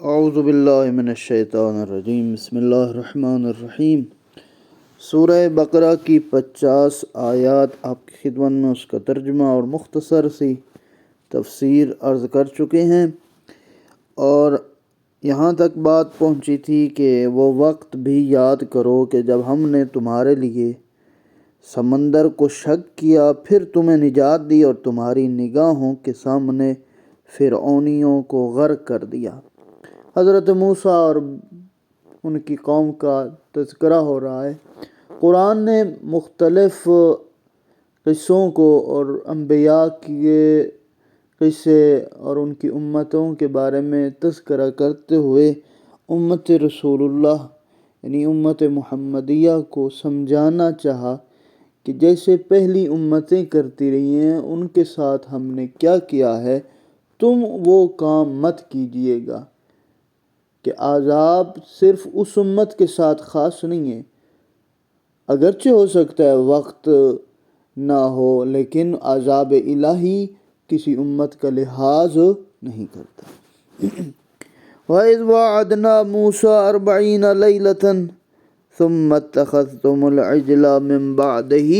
اعوذ باللہ من الشیطان الرجیم، بسم اللہ الرحمن الرحیم۔ سورہ بقرہ کی 50 آیات آپ کی خدمت میں اس کا ترجمہ اور مختصر سی تفسیر عرض کر چکے ہیں، اور یہاں تک بات پہنچی تھی کہ وہ وقت بھی یاد کرو کہ جب ہم نے تمہارے لیے سمندر کو شق کیا، پھر تمہیں نجات دی اور تمہاری نگاہوں کے سامنے فرعونیوں کو غرق کر دیا۔ حضرت موسیٰ اور ان کی قوم کا تذکرہ ہو رہا ہے۔ قرآن نے مختلف قصوں کو اور انبیاء کے قصے اور ان کی امتوں کے بارے میں تذکرہ کرتے ہوئے امت رسول اللہ یعنی امت محمدیہ کو سمجھانا چاہا کہ جیسے پہلی امتیں کرتی رہی ہیں ان کے ساتھ ہم نے کیا کیا ہے، تم وہ کام مت کیجیے گا کہ عذاب صرف اس امت کے ساتھ خاص نہیں ہے۔ اگرچہ ہو سکتا ہے وقت نہ ہو، لیکن عذاب الہی کسی امت کا لحاظ نہیں کرتا۔ وَإِذْ وَعَدْنَا مُوسَىٰ 40 لَيْلَةً ثُمَّ اتَّخَذْتُمُ الْعِجْلَ مِن بَعْدِهِ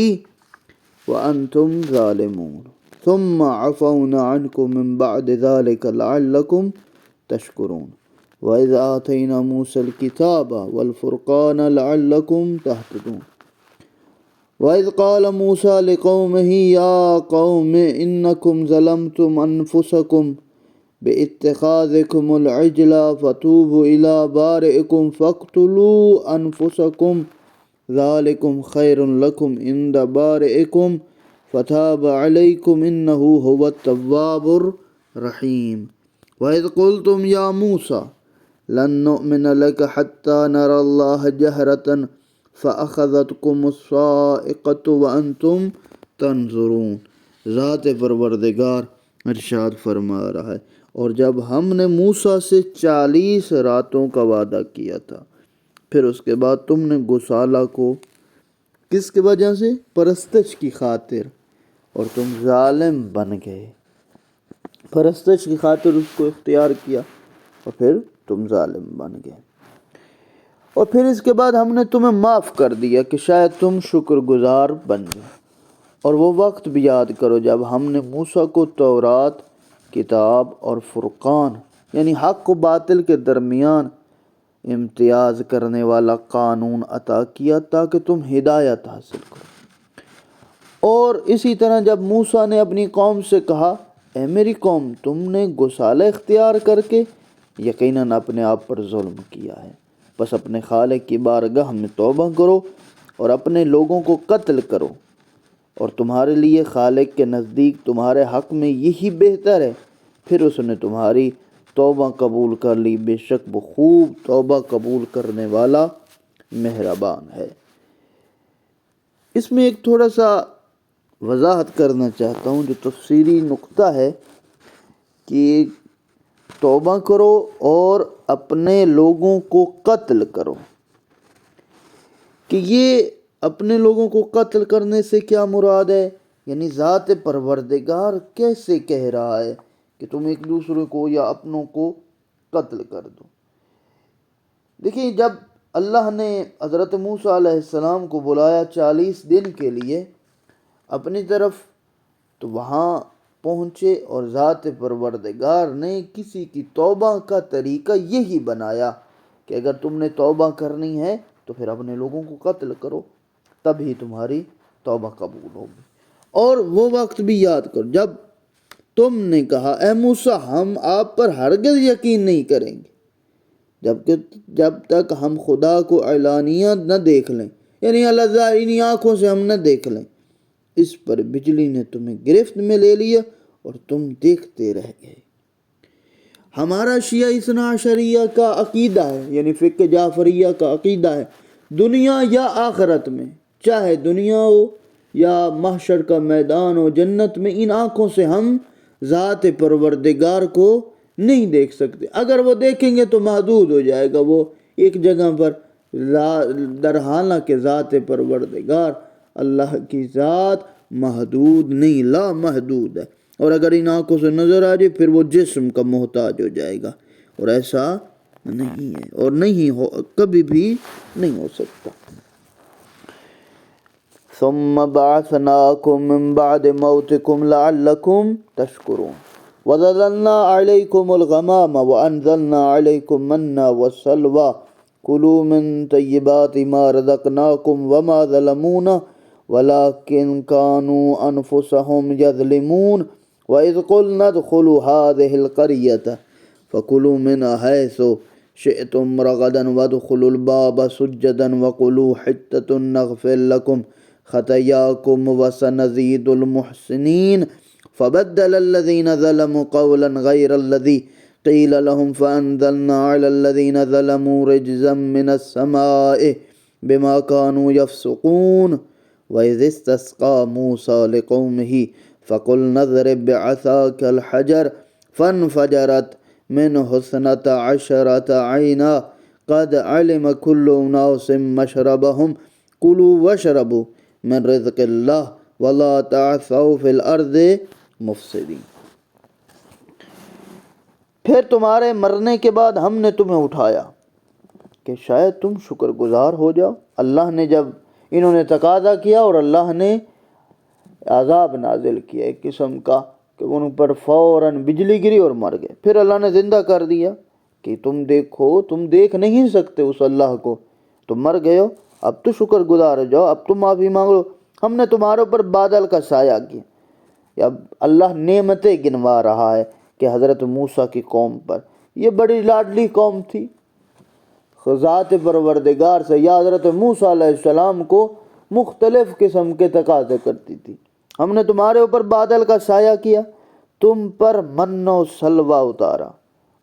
وَأَنْتُمْ ظَالِمُونَ ثُمَّ عَفَوْنَا عَنْكُم مِّن بَعْدِ ذَلِكَ لَعَلَّكُمْ تَشْكُرُونَ وَإِذْ آتَيْنَا مُوسَى الْكِتَابَ وَالْفُرْقَانَ لَعَلَّكُمْ تَهْتَدُونَ وَإِذْ قَالَ مُوسَى لِقَوْمِهِ يَا قَوْمِ إِنَّكُمْ ظَلَمْتُمْ أَنفُسَكُمْ بِاتِّخَاذِكُمُ الْعِجْلَ فَتُوبُوا إِلَىٰ بَارِئِكُمْ فَاقْتُلُوا أَنفُسَكُمْ ذَلِكُمْ خَيْرٌ لَكُمْ عِندَ بَارِئِكُمْ فَتَابَ عَلَيْكُمْ إِنَّهُ هُوَ التَّوَّابُ الرَّحِيمُ وَإِذْ قُلْتُمْ يَا مُوسَى لَن نُّؤْمِنَ لَكَ حَتَّىٰ نَرَى اللَّهَ جَهْرَةً فَأَخَذَتْكُمُ الصَّاعِقَةُ وَأَنْتُمْ تَنظُرُونَ۔ ذات پروردگار ارشاد فرما رہا ہے، اور جب ہم نے موسیٰ سے 40 راتوں کا وعدہ کیا تھا، پھر اس کے بعد تم نے گسالہ کو کس کی وجہ سے؟ پرستش کی خاطر، اور تم ظالم بن گئے۔ پرستش کی خاطر اس کو اختیار کیا اور پھر تم ظالم بن گئے، اور پھر اس کے بعد ہم نے تمہیں معاف کر دیا کہ شاید تم شکر گزار بن جائے۔ اور وہ وقت بھی یاد کرو جب ہم نے موسیٰ کو تورات، کتاب اور فرقان یعنی حق و باطل کے درمیان امتیاز کرنے والا قانون عطا کیا تاکہ تم ہدایت حاصل کرو۔ اور اسی طرح جب موسیٰ نے اپنی قوم سے کہا، اے میری قوم، تم نے گسالہ اختیار کر کے یقیناً اپنے آپ پر ظلم کیا ہے، بس اپنے خالق کی بارگاہ میں توبہ کرو اور اپنے لوگوں کو قتل کرو، اور تمہارے لیے خالق کے نزدیک تمہارے حق میں یہی بہتر ہے۔ پھر اس نے تمہاری توبہ قبول کر لی، بے شک وہ خوب توبہ قبول کرنے والا مہربان ہے۔ اس میں ایک تھوڑا سا وضاحت کرنا چاہتا ہوں، جو تفسیری نقطہ ہے کہ توبہ کرو اور اپنے لوگوں کو قتل کرو، کہ یہ اپنے لوگوں کو قتل کرنے سے کیا مراد ہے؟ یعنی ذات پروردگار کیسے کہہ رہا ہے کہ تم ایک دوسرے کو یا اپنوں کو قتل کر دو؟ دیکھیں، جب اللہ نے حضرت موسیٰ علیہ السلام کو بلایا 40 دن کے لیے اپنی طرف، تو وہاں پہنچے اور ذات پروردگار نے کسی کی توبہ کا طریقہ یہی بنایا کہ اگر تم نے توبہ کرنی ہے تو پھر اپنے لوگوں کو قتل کرو، تبھی تمہاری توبہ قبول ہوگی۔ اور وہ وقت بھی یاد کرو جب تم نے کہا، اے موسیٰ، ہم آپ پر ہرگز یقین نہیں کریں گے جب تک ہم خدا کو اعلانیہ نہ دیکھ لیں، یعنی اللہ ظاہری آنکھوں سے ہم نہ دیکھ لیں۔ اس پر بجلی نے تمہیں گرفت میں لے لیا اور تم دیکھتے رہ گئے۔ ہمارا شیعہ اثنا عشریہ کا عقیدہ ہے، یعنی فقہ جعفریہ کا عقیدہ ہے، دنیا یا آخرت میں، چاہے دنیا ہو یا محشر کا میدان ہو، جنت میں، ان آنکھوں سے ہم ذات پروردگار کو نہیں دیکھ سکتے۔ اگر وہ دیکھیں گے تو محدود ہو جائے گا وہ ایک جگہ پر، در حالانکہ ذات پروردگار اللہ کی ذات محدود نہیں، لا محدود ہے، اور اگر ان آنکھوں سے نظر آ جائے پھر وہ جسم کا محتاج ہو جائے گا، اور ایسا نہیں ہے اور نہیں ہو، کبھی بھی نہیں ہو سکتا۔ ثم بعثناکم من بعد موتکم لعلکم تشکرون وظللنا علیکم الغمام وانزلنا علیکم منا والسلوى کلوا من طیبات ما رزقناکم وما ظلمونا ولكن كانوا انفسهم يظلمون وإذ قلنا ادخلوا هذه القرية فكلوا منها حيث شئتم رغدا وادخلوا الباب سجدا وقولوا حطة نغفر لكم خطاياكم وسنزيد المحسنين فبدل الذين ظلموا قولا غير الذي قيل لهم فأنزلنا على الذين ظلموا رجزا من السماء بما كانوا يفسقون وإذ استسقى موسى لقومه فقلنا اضرب بعصاك الحجر فانفجرت منه 12 عينا قد علم كل أناس مشربهم كلوا واشربوا من رزق الله ولا تعثوا في الأرض مفسدين۔ پھر تمہارے مرنے کے بعد ہم نے تمہیں اٹھایا کہ شاید تم شکر گزار ہو جاؤ۔ اللہ نے جب انہوں نے تقاضا کیا اور اللہ نے عذاب نازل کیا ایک قسم کا کہ ان پر فوراً بجلی گری اور مر گئے، پھر اللہ نے زندہ کر دیا کہ تم دیکھو، تم دیکھ نہیں سکتے اس اللہ کو، تم مر گئے ہو، اب تو شکر گزار ہو جاؤ، اب تم معافی مانگو، ہم نے تمہارے اوپر بادل کا سایہ کیا۔ اب اللہ نعمتیں گنوا رہا ہے کہ حضرت موسیٰ کی قوم پر، یہ بڑی لاڈلی قوم تھی، ذات پروردگار سے یا حضرت موسیٰ علیہ السلام کو مختلف قسم کے تقاضے کرتی تھی۔ ہم نے تمہارے اوپر بادل کا سایہ کیا، تم پر من و سلوہ اتارا،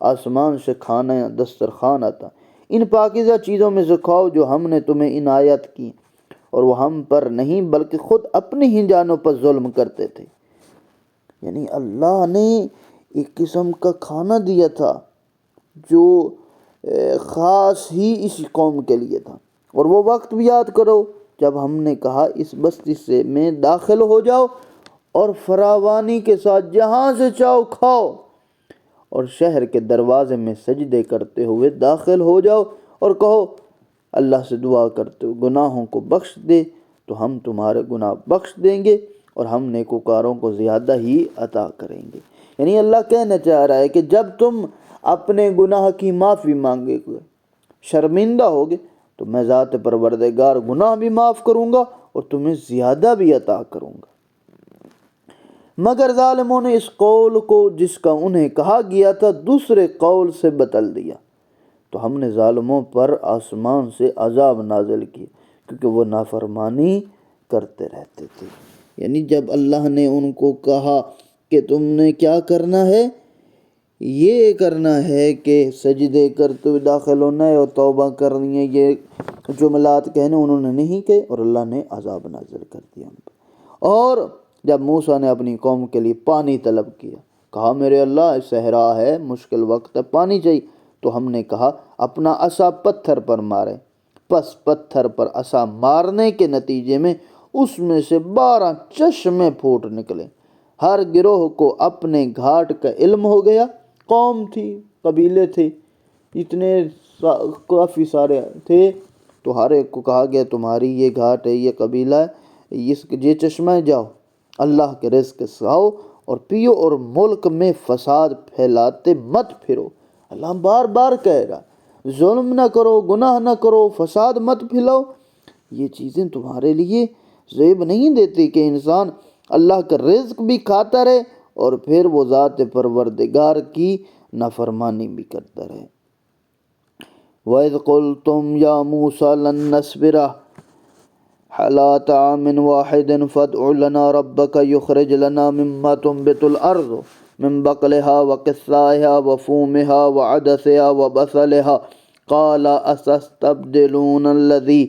آسمان سے کھانا دسترخوان آتا، ان پاکیزہ چیزوں میں سے کھاؤ جو ہم نے تمہیں عنایت کی، اور وہ ہم پر نہیں بلکہ خود اپنی ہی جانوں پر ظلم کرتے تھے۔ یعنی اللہ نے ایک قسم کا کھانا دیا تھا جو خاص ہی اس قوم کے لیے تھا، اور وہ وقت بھی یاد کرو جب ہم نے کہا اس بستی سے میں داخل ہو جاؤ اور فراوانی کے ساتھ جہاں سے چاہو کھاؤ، اور شہر کے دروازے میں سجدے کرتے ہوئے داخل ہو جاؤ اور کہو اللہ سے دعا کرتے ہو گناہوں کو بخش دے تو ہم تمہارے گناہ بخش دیں گے اور ہم نیکوکاروں کو زیادہ ہی عطا کریں گے۔ یعنی اللہ کہنا چاہ رہا ہے کہ جب تم اپنے گناہ کی معافی مانگے گے، شرمندہ ہوگے، تو میں ذات پروردگار گناہ بھی معاف کروں گا اور تمہیں زیادہ بھی عطا کروں گا۔ مگر ظالموں نے اس قول کو جس کا انہیں کہا گیا تھا دوسرے قول سے بدل دیا، تو ہم نے ظالموں پر آسمان سے عذاب نازل کیا کیونکہ وہ نافرمانی کرتے رہتے تھے۔ یعنی جب اللہ نے ان کو کہا کہ تم نے کیا کرنا ہے، یہ کرنا ہے کہ سجدے کرتے ہوئے داخل ہونا ہے اور توبہ کرنی ہے، یہ جملات کہنے انہوں نے نہیں کہے اور اللہ نے عذاب نازل کر دیا ان پر۔ اور جب موسیٰ نے اپنی قوم کے لیے پانی طلب کیا، کہا میرے اللہ صحرا ہے، مشکل وقت ہے، پانی چاہیے، تو ہم نے کہا اپنا عصا پتھر پر مارے، پس پتھر پر عصا مارنے کے نتیجے میں اس میں سے 12 چشمے پھوٹ نکلے۔ ہر گروہ کو اپنے گھاٹ کا علم ہو گیا، قوم تھی، قبیلے تھے، اتنے کافی سارے تھے، تو ہر ایک کو کہا گیا تمہاری یہ گھاٹ ہے، یہ قبیلہ ہے، یہ چشمہ ہے، جاؤ اللہ کے رزق کھاؤ اور پیو اور ملک میں فساد پھیلاتے مت پھرو۔ اللہ بار بار کہے گا ظلم نہ کرو، گناہ نہ کرو، فساد مت پھیلاؤ۔ یہ چیزیں تمہارے لیے زیب نہیں دیتی کہ انسان اللہ کا رزق بھی کھاتا رہے اور پھر وہ ذات پروردگار کی نافرمانی بھی کرتا رہے۔ وَإِذْ قُلْتُمْ يَا مُوسَىٰ لَن نَّصْبِرَ عَلَىٰ طَعَامٍ وَاحِدٍ فَادْعُ لَنَا رَبَّكَ يُخْرِجْ لَنَا مِمَّا تُنبِتُ الْأَرْضُ مِن بَقْلِهَا وَقِثَّائِهَا وَفُومِهَا وَعَدَسِهَا وَبَصَلِهَا قَالَ أَتَسْتَبْدِلُونَ الَّذِي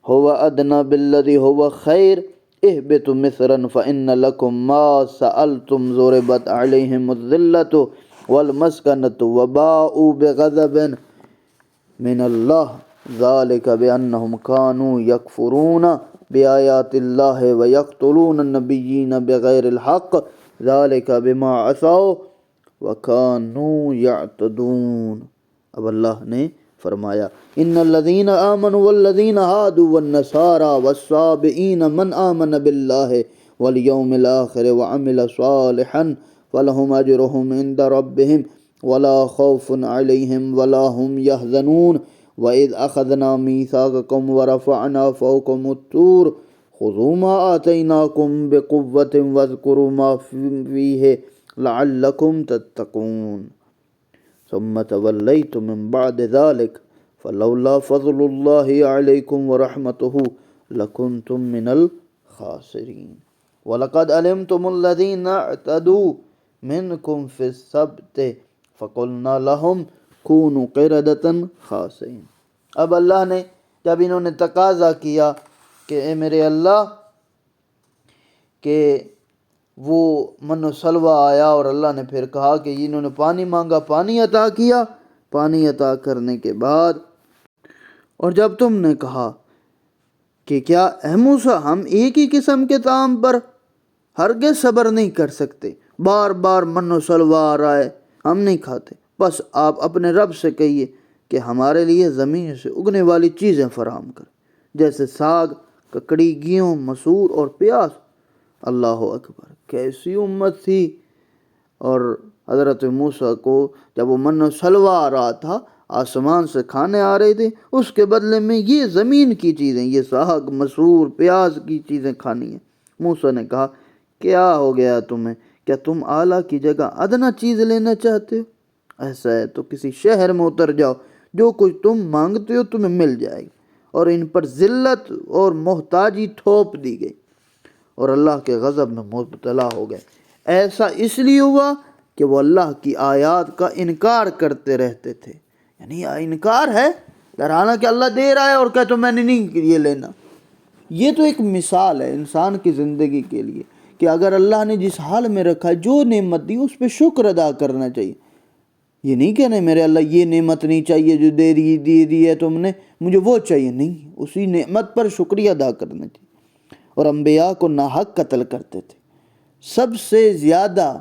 هُوَ أَدْنَىٰ بِالَّذِي هُوَ خَيْرٌ اهْبِطُوا مِصْرًا فَإِنَّ لَكُم مَّا سَأَلْتُمْ ضُرِبَتْ عَلَيْهِمُ الذِّلَّةُ وَالْمَسْكَنَةُ وَبَاءُوا بِغَضَبٍ من اللہ ذالک بأنہم کانوا یکفرون بآیات اللہ ویقتلون النبیین بغیر الحق ذالک بما عصوا وکانوا یعتدون۔ اب اللہ نے فرمایا ان الذین آمنوا والذین ہادوا والنصارى والصابئین من آمن باللہ والیوم الآخر وعمل صالحا فلہم اجرہم عند ربہم ولا خوف علیہم ولا هم يحزنون وَإِذْ أَخَذْنَا مِيثَاقَكُمْ وَرَفَعْنَا فَوْقَكُمُ الطُّورَ خُذُوا مَا آتَيْنَاكُمْ بِقُوَّةٍ وَاذْكُرُوا مَا فِيهِ لَعَلَّكُمْ تَتَّقُونَ ثُمَّ تَوَلَّيْتُم مِّن بَعْدِ ذَلِكَ فَلَوْلَا فَضْلُ اللَّهِ عَلَيْكُمْ وَرَحْمَتُهُ لَكُنتُم مِّنَ الْخَاسِرِينَ وَلَقَدْ عَلِمْتُمُ الَّذِينَ اعْتَدُوا مِنكُمْ فِي السَّبْتِ فَقُلْنَا لَهُمْ كُونُوا قِرَدَةً خَاسِئِينَ۔ اب اللہ نے جب انہوں نے تقاضا کیا کہ اے میرے اللہ کہ وہ من و سلوہ آیا، اور اللہ نے پھر کہا کہ انہوں نے پانی مانگا، پانی عطا کیا، پانی عطا کرنے کے بعد اور جب تم نے کہا کہ کیا اے موسیٰ ہم ایک ہی قسم کے طعام پر ہرگز صبر نہیں کر سکتے، بار بار من و سلوہ آ رہا ہے، ہم نہیں کھاتے، بس آپ اپنے رب سے کہیے کہ ہمارے لیے زمین سے اگنے والی چیزیں فراہم کر، جیسے ساگ، ککڑی، گیہوں، مسور اور پیاز۔ اللہ اکبر، کیسی امت تھی! اور حضرت موسیٰ کو جب وہ من و سلوہ آ رہا تھا، آسمان سے کھانے آ رہے تھے، اس کے بدلے میں یہ زمین کی چیزیں، یہ ساگ، مسور، پیاز کی چیزیں کھانی ہیں۔ موسیٰ نے کہا کیا ہو گیا تمہیں؟ کیا تم اعلیٰ کی جگہ ادنا چیز لینا چاہتے ہو؟ ایسا ہے تو کسی شہر میں اتر جاؤ، جو کچھ تم مانگتے ہو تمہیں مل جائے گی۔ اور ان پر ذلت اور محتاجی تھوپ دی گئی اور اللہ کے غضب میں مبتلا ہو گئے۔ ایسا اس لیے ہوا کہ وہ اللہ کی آیات کا انکار کرتے رہتے تھے۔ یعنی انکار ہے، حالانکہ اللہ دے رہا ہے اور کہتے میں نے نہیں یہ لینا۔ یہ تو ایک مثال ہے انسان کی زندگی کے لیے کہ اگر اللہ نے جس حال میں رکھا ہے، جو نعمت دی اس پہ شکر ادا کرنا چاہیے۔ یہ نہیں کہنا میرے اللہ یہ نعمت نہیں چاہیے جو دے دی ہے تم نے، مجھے وہ چاہیے، نہیں، اسی نعمت پر شکریہ ادا کرنا چاہیے۔ اور انبیاء کو ناحق قتل کرتے تھے۔ سب سے زیادہ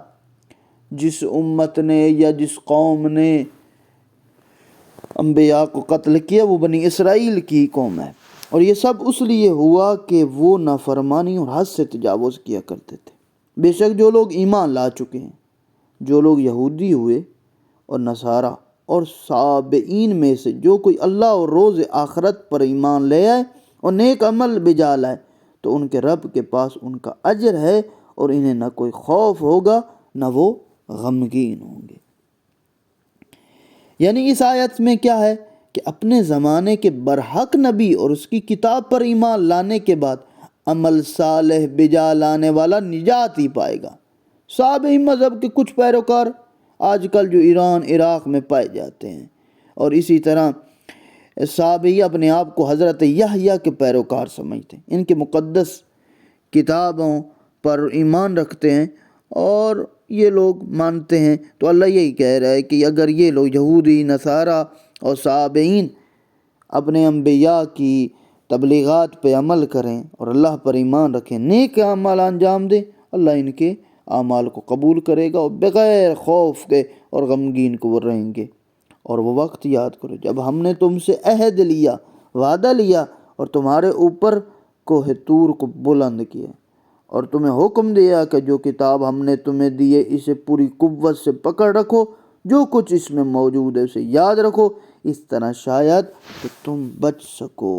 جس امت نے یا جس قوم نے انبیاء کو قتل کیا وہ بنی اسرائیل کی قوم ہے، اور یہ سب اس لیے ہوا کہ وہ نافرمانی اور حد سے تجاوز کیا کرتے تھے۔ بے شک جو لوگ ایمان لا چکے ہیں، جو لوگ یہودی ہوئے اور نصارہ اور صابئین میں سے جو کوئی اللہ اور روز آخرت پر ایمان لے آئے اور نیک عمل بجا لائے تو ان کے رب کے پاس ان کا اجر ہے، اور انہیں نہ کوئی خوف ہوگا نہ وہ غمگین ہوں گے۔ یعنی اس آیت میں کیا ہے کہ اپنے زمانے کے برحق نبی اور اس کی کتاب پر ایمان لانے کے بعد عمل صالح بجا لانے والا نجات ہی پائے گا۔ صابئی مذہب کے کچھ پیروکار آج کل جو ایران عراق میں پائے جاتے ہیں، اور اسی طرح صابئی اپنے آپ کو حضرت یحییٰ کے پیروکار سمجھتے ہیں، ان کے مقدس کتابوں پر ایمان رکھتے ہیں اور یہ لوگ مانتے ہیں۔ تو اللہ یہی کہہ رہا ہے کہ اگر یہ لوگ یہودی، نصارہ اور صابئین اپنے انبیاء کی تبلیغات پہ عمل کریں اور اللہ پر ایمان رکھیں، نیک اعمال انجام دیں، اللہ ان کے اعمال کو قبول کرے گا اور بغیر خوف کے اور غمگین کو وہ رہیں گے۔ اور وہ وقت یاد کرو جب ہم نے تم سے عہد لیا، وعدہ لیا، اور تمہارے اوپر کوہ طور کو بلند کیا اور تمہیں حکم دیا کہ جو کتاب ہم نے تمہیں دی ہے اسے پوری قوت سے پکڑ رکھو، جو کچھ اس میں موجود ہے اسے یاد رکھو، اس طرح شاید کہ تم بچ سکو۔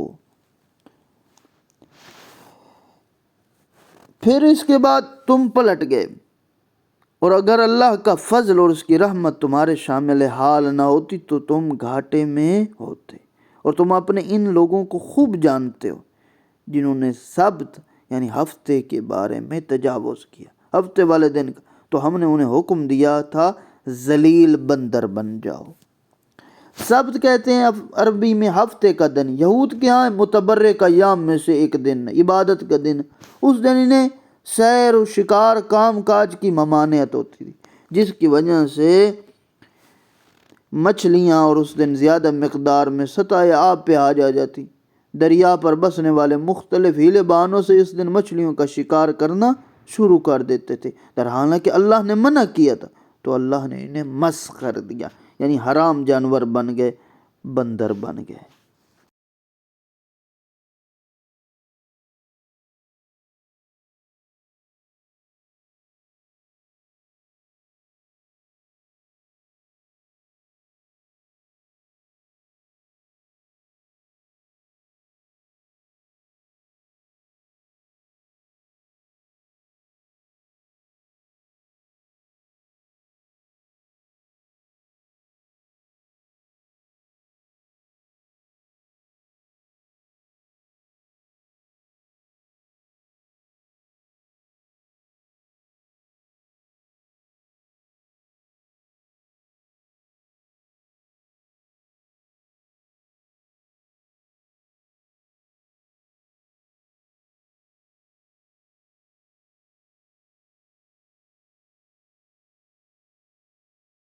پھر اس کے بعد تم پلٹ گئے، اور اگر اللہ کا فضل اور اس کی رحمت تمہارے شامل حال نہ ہوتی تو تم گھاٹے میں ہوتے۔ اور تم اپنے ان لوگوں کو خوب جانتے ہو جنہوں نے سبت یعنی ہفتے کے بارے میں تجاوز کیا، ہفتے والے دن کا، تو ہم نے انہیں حکم دیا تھا ذلیل بندر بن جاؤ۔ سبت کہتے ہیں عربی میں ہفتے کا دن، یہود کے ہاں متبرک ایام میں سے ایک دن، عبادت کا دن۔ اس دن انہیں سیر و شکار، کام کاج کی ممانعت ہوتی تھی، جس کی وجہ سے مچھلیاں اور اس دن زیادہ مقدار میں سطح آب پہ آ جاتی۔ دریا پر بسنے والے مختلف ہیلے بہانوں سے اس دن مچھلیوں کا شکار کرنا شروع کر دیتے تھے، حالانکہ اللہ نے منع کیا تھا، تو اللہ نے انہیں مسخ کر دیا۔ یعنی حرام جانور بن گئے، بندر بن گئے۔